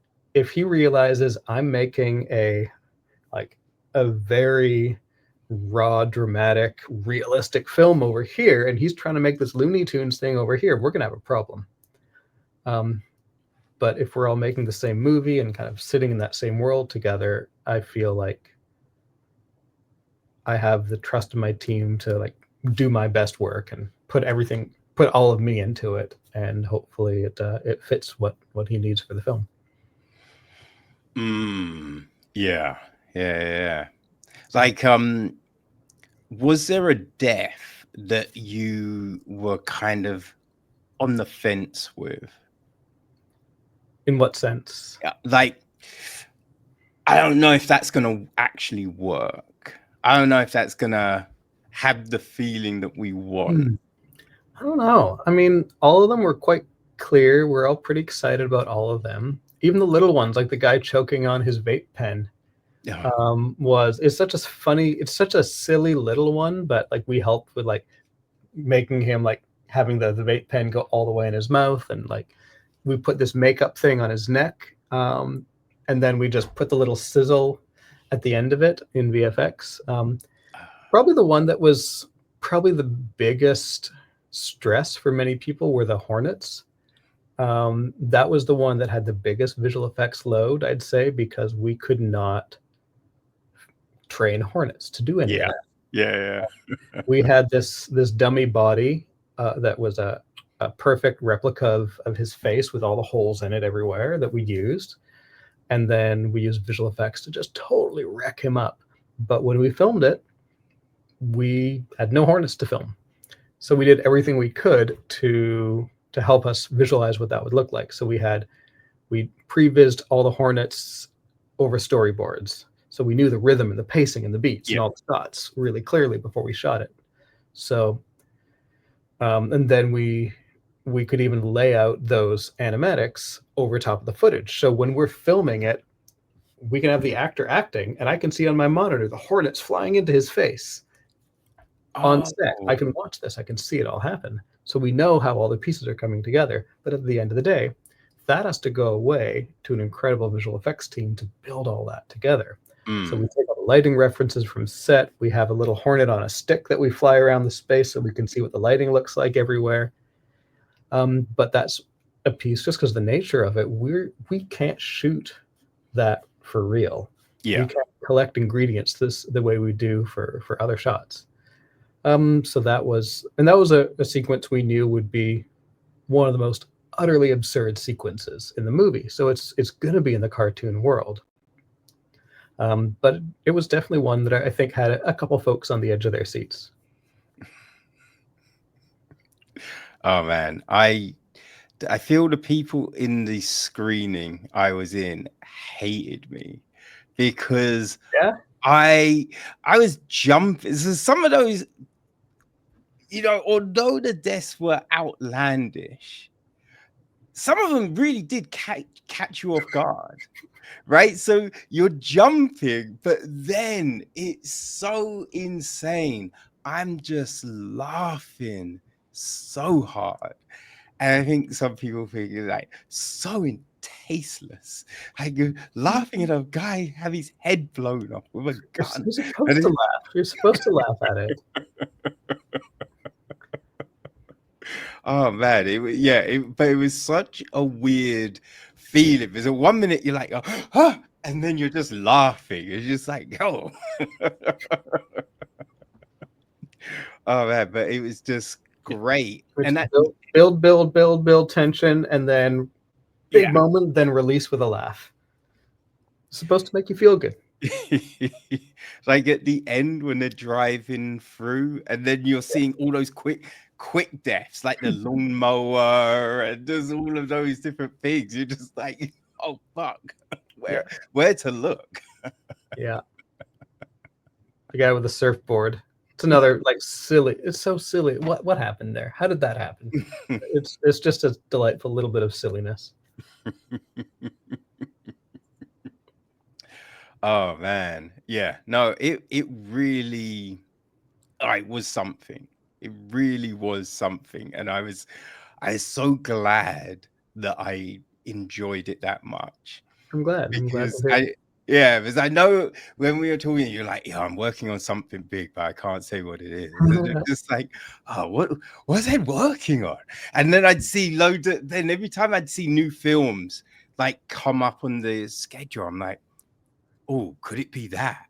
he realizes I'm making a very raw, dramatic, realistic film over here, and he's trying to make this Looney Tunes thing over here, we're gonna have a problem. But if we're all making the same movie and kind of sitting in that same world together, I feel like I have the trust of my team to like do my best work and put all of me into it, and hopefully it fits what he needs for the film. Yeah. Like, was there a death that you were kind of on the fence with? In what sense? Yeah, like, I don't know if that's going to actually work. I don't know if that's going to have the feeling that we want. I don't know. I mean, all of them were quite clear. We're all pretty excited about all of them. Even the little ones, like the guy choking on his vape pen, it's such a silly little one, but like we helped with like making him like having the vape pen go all the way in his mouth, and like we put this makeup thing on his neck, and then we just put the little sizzle at the end of it in VFX. Probably the one that was probably the biggest stress for many people were the Hornets. That was the one that had the biggest visual effects load, I'd say, because we could not train hornets to do any of Yeah. that. Yeah. We had this dummy body that was a perfect replica of his face with all the holes in it everywhere that we used. And then we used visual effects to just totally wreck him up. But when we filmed it, we had no hornets to film. So we did everything we could to help us visualize what that would look like. So we pre-vised all the hornets over storyboards. So we knew the rhythm and the pacing and the beats and all the shots really clearly before we shot it. So and then we could even lay out those animatics over top of the footage. So when we're filming it, we can have the actor acting, and I can see on my monitor the hornets flying into his face on set. I can watch this. I can see it all happen. So we know how all the pieces are coming together. But at the end of the day, that has to go away to an incredible visual effects team to build all that together. So we take all the lighting references from set. We have a little hornet on a stick that we fly around the space so we can see what the lighting looks like everywhere. But that's a piece, just because the nature of it, we can't shoot that for real. Yeah. We can't collect ingredients the way we do for other shots. So that was a sequence we knew would be one of the most utterly absurd sequences in the movie. So it's going to be in the cartoon world. But it was definitely one that I think had a couple folks on the edge of their seats. Oh man, I feel the people in the screening I was in hated me because I was jumping. So some of those, although the deaths were outlandish, some of them really did catch you off guard, right? So you're jumping, but then it's so insane. I'm just laughing so hard. And I think some people think it's like so tasteless. Like you're laughing at a guy have his head blown off with a gun. You're supposed to laugh. You're supposed to laugh at it. Oh man, but it was such a weird feeling. Because at 1 minute you're like, oh, and then you're just laughing. It's just like, oh. Oh man, but it was just great. And that build tension, and then big moment, then release with a laugh. It's supposed to make you feel good. Like at the end when they're driving through, and then you're seeing all those quick deaths, like the lawnmower and just all of those different things. You're just like, oh fuck, where to look? Yeah. The guy with the surfboard. It's another like silly. It's so silly. What happened there? How did that happen? It's just a delightful little bit of silliness. Oh man, yeah. No, it really, it was something. It really was something, and I was so glad that I enjoyed it that much. I'm glad. Because because I know when we were talking, you're like, yeah, I'm working on something big, but I can't say what it is. And it's just like, oh, what was I working on? And then I'd see then every time I'd see new films like come up on the schedule, I'm like, oh, could it be that?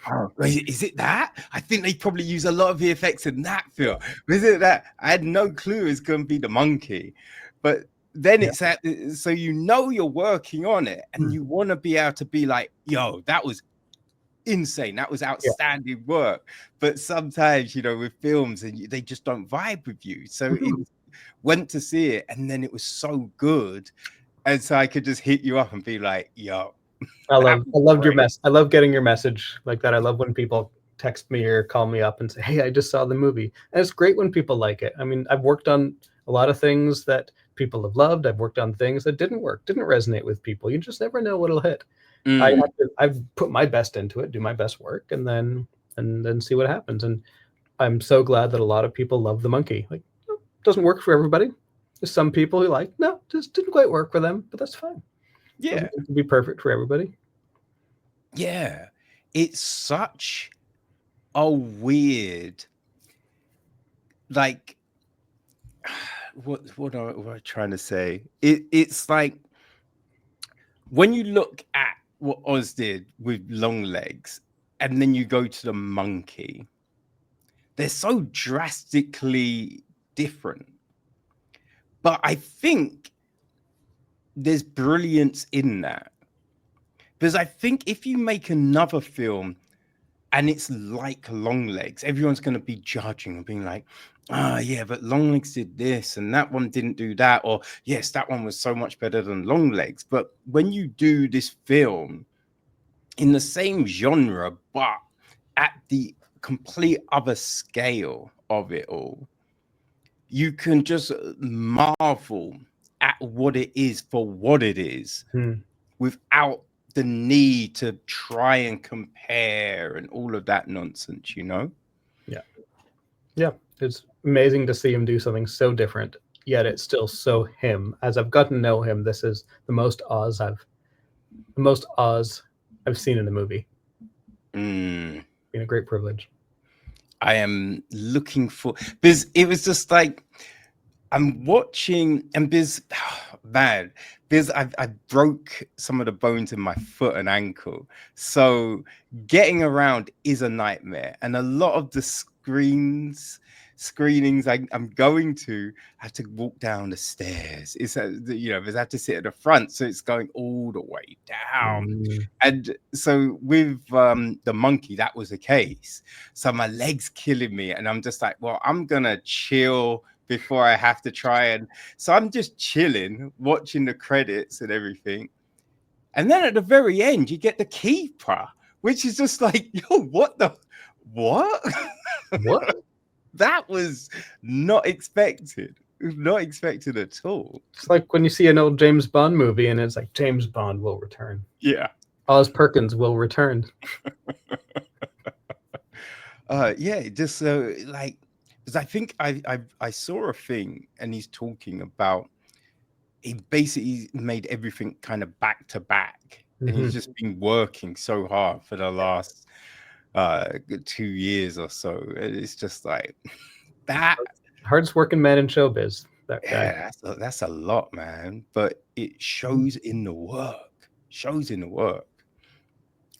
Oh, is it that? I think they probably use a lot of VFX in that film. Is it that? I had no clue it's going to be the monkey. But then it's so you're working on it, and you want to be able to be like, yo, that was insane. That was outstanding work. But sometimes, with films, and they just don't vibe with you. So it went to see it, and then it was so good. And so I could just hit you up and be like, yo. I loved your mess. I love getting your message like that. I love when people text me or call me up and say, hey, I just saw the movie. And it's great when people like it. I mean, I've worked on a lot of things that people have loved. I've worked on things that didn't resonate with people. You just never know what'll hit. I've put my best into it, do my best work, and then see what happens. And I'm so glad that a lot of people love the monkey. Like, it doesn't work for everybody. There's some people who like, no, just didn't quite work for them, but that's fine. Yeah, it can be perfect for everybody. Yeah, it's such a weird, like, what am I trying to say? It's like when you look at what Oz did with Long Legs, and then you go to the monkey. They're so drastically different. But I think there's brilliance in that. Because I think if you make another film and it's like Longlegs, everyone's going to be judging and being like, yeah, but Longlegs did this and that one didn't do that. Or, yes, that one was so much better than Longlegs. But when you do this film in the same genre, but at the complete other scale of it all, you can just marvel at what it is for what it is without the need to try and compare and all of that nonsense, you know? Yeah, it's amazing to see him do something so different, yet it's still so him. As I've gotten to know him, this is the most Oz I've seen in a movie. Been a great privilege. I am looking for, because it was just like, I'm watching, and there's, man, there's, I broke some of the bones in my foot and ankle. So getting around is a nightmare. And a lot of the screenings I'm going to have to walk down the stairs. It's, because I have to sit at the front. So it's going all the way down. And so with the monkey, that was the case. So my leg's killing me. And I'm just like, well, I'm going to chill before I have to try. And so I'm just chilling, watching the credits and everything. And then at the very end, you get the keeper, which is just like, yo, what? What? That was not expected. Not expected at all. It's like when you see an old James Bond movie and it's like, James Bond will return. Yeah. Oz Perkins will return. Yeah, just like, because I think I saw a thing and he's talking about, he basically made everything kind of back to back. And he's just been working so hard for the last 2 years or so. It's just like that. Hardest working man in showbiz. That guy. Yeah, that's a lot, man. But it shows in the work.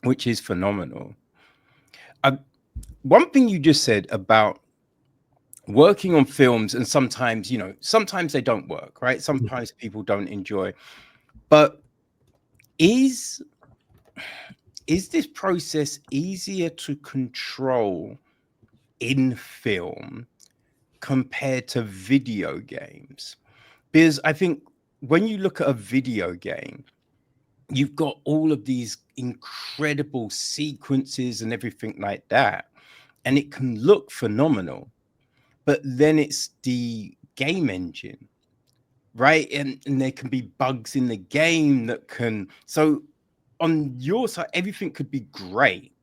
Which is phenomenal. One thing you just said about working on films, and sometimes they don't work, right? Sometimes people don't enjoy. But is this process easier to control in film compared to video games? Because I think when you look at a video game, you've got all of these incredible sequences and everything like that, and it can look phenomenal. But then it's the game engine, right? And there can be bugs in the game that can... So on your side, everything could be great.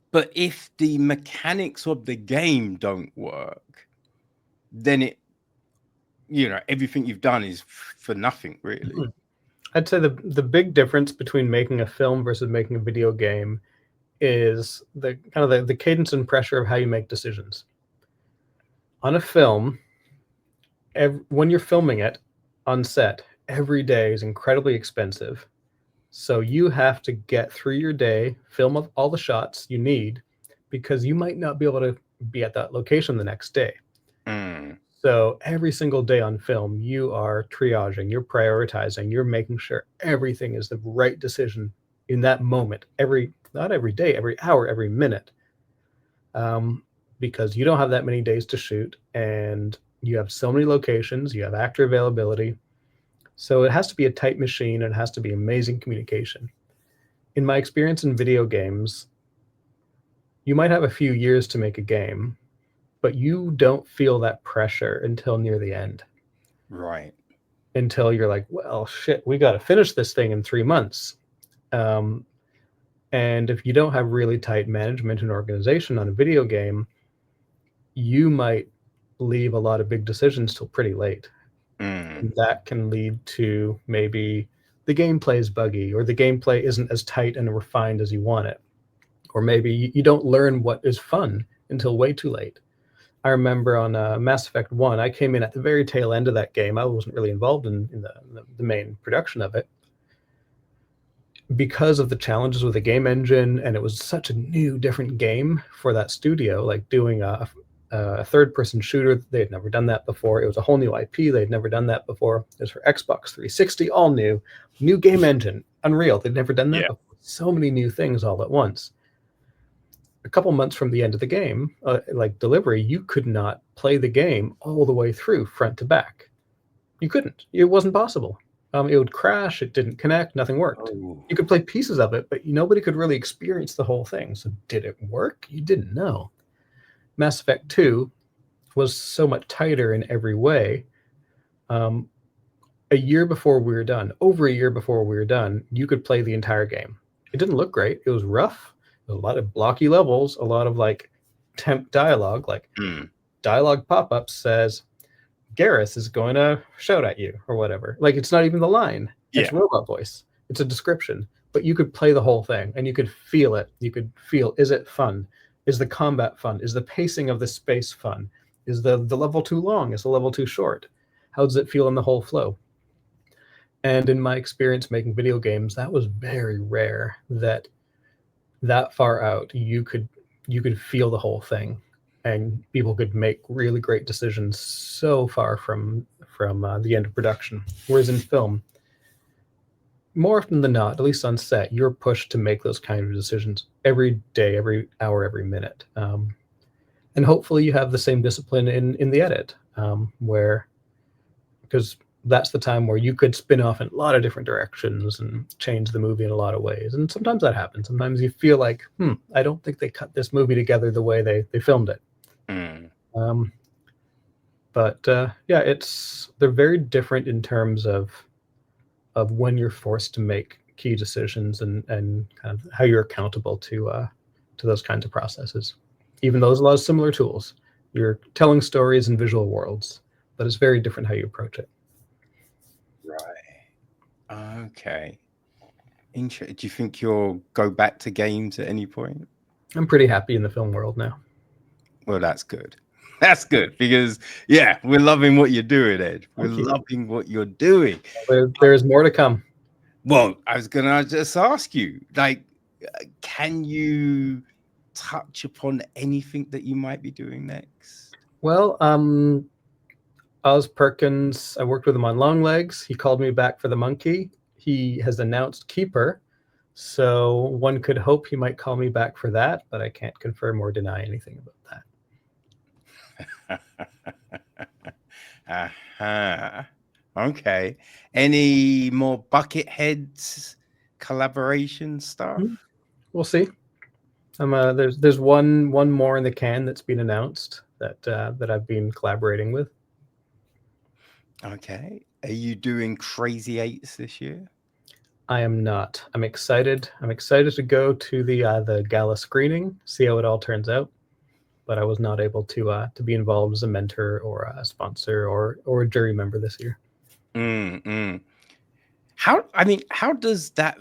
But if the mechanics of the game don't work, then everything you've done is for nothing, really. I'd say the big difference between making a film versus making a video game is the kind of the cadence and pressure of how you make decisions. On a film, when you're filming it on set, every day is incredibly expensive. So you have to get through your day, film up all the shots you need, because you might not be able to be at that location the next day. So every single day on film, you are triaging, you're prioritizing, you're making sure everything is the right decision in that moment, not every day, every hour, every minute. Because you don't have that many days to shoot, and you have so many locations, you have actor availability. So it has to be a tight machine, and it has to be amazing communication. In my experience in video games, you might have a few years to make a game, but you don't feel that pressure until near the end. Right. Until you're like, well, shit, we got to finish this thing in 3 months. And if you don't have really tight management and organization on a video game, you might leave a lot of big decisions till pretty late. And that can lead to maybe the gameplay is buggy, or the gameplay isn't as tight and refined as you want it. Or maybe you don't learn what is fun until way too late. I remember on Mass Effect 1, I came in at the very tail end of that game. I wasn't really involved in the main production of it. because of the challenges with the game engine, and it was such a new, different game for that studio, like doing a third-person shooter. They had never done that before. It was a whole new IP. They'd never done that before. It was for Xbox 360, all new game engine, Unreal. They'd never done that Yeah. before. So many new things all at once. A couple months from the end of the game, like delivery, you could not play the game all the way through, front to back. You couldn't. It wasn't possible. It would crash. It didn't connect. Nothing worked. Oh. You could play pieces of it, but nobody could really experience the whole thing. So did it work? You didn't know. Mass Effect 2 was so much tighter in every way. A year before we were done, over a year before we were done, you could play the entire game. It didn't look great. It was rough. A lot of blocky levels, a lot of like temp dialogue, like dialogue pop-ups says, Garrus is going to shout at you or whatever. Like, it's not even the line. It's robot voice. It's a description. But you could play the whole thing and you could feel it. You could feel, is it fun? Is the combat fun? Is the pacing of the space fun? Is the level too long? Is the level too short? How does it feel in the whole flow? And in my experience making video games, that was very rare that far out you could feel the whole thing, and people could make really great decisions so far from the end of production. Whereas in film, more often than not, at least on set, you're pushed to make those kind of decisions every day, every hour, every minute. And hopefully you have the same discipline in the edit, where, because that's the time where you could spin off in a lot of different directions and change the movie in a lot of ways. And sometimes that happens. Sometimes you feel like, I don't think they cut this movie together the way they filmed it. But yeah, they're very different in terms of when you're forced to make key decisions and kind of how you're accountable to those kinds of processes. Even though there's a lot of similar tools, you're telling stories in visual worlds, but it's very different how you approach it. Right. Okay. Do you think you'll go back to games at any point? I'm pretty happy in the film world now. Well, that's good. That's good, because we're loving what you're doing, Ed. We're loving what you're doing. There's more to come. Well, I was gonna just ask you, like, can you touch upon anything that you might be doing next? Well, Oz Perkins, I worked with him on Longlegs. He called me back for The Monkey. He has announced Keeper, so one could hope he might call me back for that, but I can't confirm or deny anything about that. Okay. Any more Bucketheads collaboration stuff? We'll see. There's one more in the can that's been announced that I've been collaborating with. Okay. Are you doing Crazy Eights this year? I am not. I'm excited. I'm excited to go to the gala screening, see how it all turns out. But I was not able to be involved as a mentor or a sponsor or a jury member this year. How does that?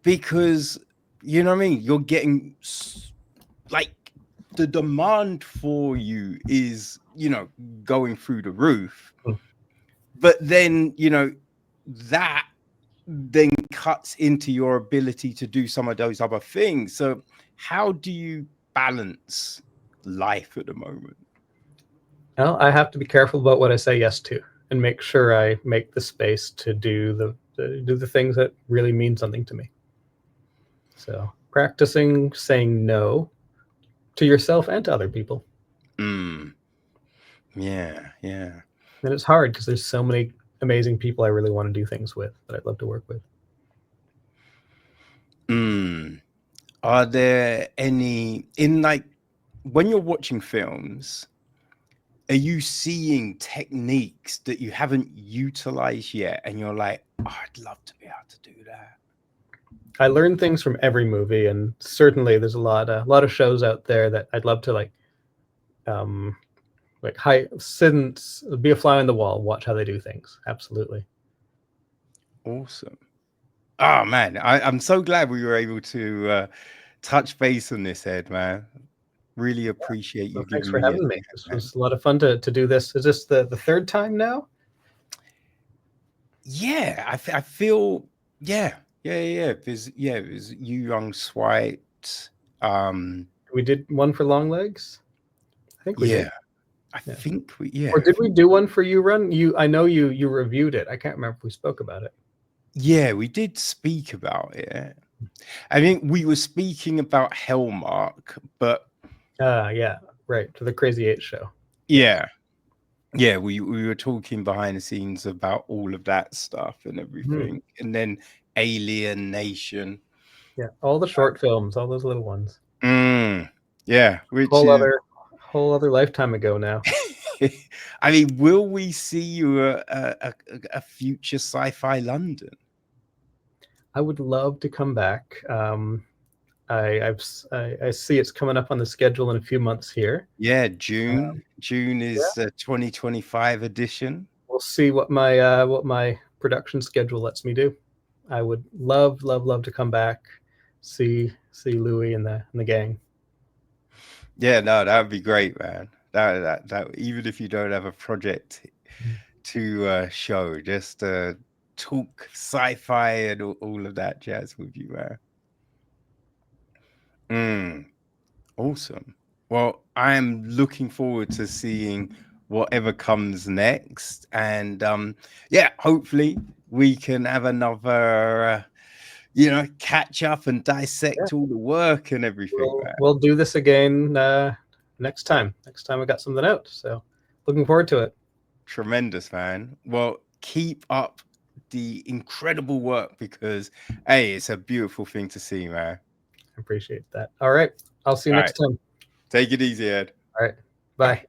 Because you know what I mean. You're getting, like, the demand for you is, going through the roof. But then, that then cuts into your ability to do some of those other things. So how do you balance life at the moment? Well, I have to be careful about what I say yes to, and make sure I make the space to do the things that really mean something to me. So practicing saying no to yourself and to other people. Yeah. And it's hard because there's so many amazing people I really want to do things with, that I'd love to work with. Are there any, when you're watching films, are you seeing techniques that you haven't utilized yet, and you're like, I'd love to be able to do that? I learn things from every movie, and certainly there's a lot of shows out there that I'd love to be a fly on the wall, watch how they do things. Absolutely. Awesome. Oh man, I'm so glad we were able to touch base on this, Ed, man. Really appreciate you. Thanks for having me. This was a lot of fun to do this. Is this the third time now? Yeah, I feel, Yeah. It was you young Swite. Um, We did one for long legs. I think we did. yeah, I Yeah. think Or I did we think do one for you, Run? I know you reviewed it. I can't remember if we spoke about it. yeah, we did speak about it. I think we were speaking about Hellmark, but Yeah, right. For the Crazy Eight show. Yes. yeah, yeah, we were talking behind the scenes about all of that stuff and Mhm. everything, and then Alien Nation. Yeah. All the short films, all those little ones. Mm, yeah, which Whole is, other whole other lifetime ago now. I mean, will we see you a future Sci-Fi London? I would love to come back. I see it's coming up on the schedule in a few months here. Yeah, Um, June yeah, is 2025 edition. we'll see what my production schedule lets me do. I would love to come back, see Louis and the gang. Yeah, no, that would be great, man. That even if you don't have a project to show, just talk sci-fi and all of that jazz with you, man. Mm, awesome. Well, I am looking forward to seeing whatever comes next, and yeah, hopefully we can have another, catch up and Yeah, dissect all the work and everything, man. we'll do this again next time. Next time we got something out. So looking forward to it. Tremendous, man. Well, keep up the incredible work because, hey, it's a beautiful thing to see, man. I appreciate that. All right. I'll see you All next right. time. Take it easy, Ed. All right. All Bye. right.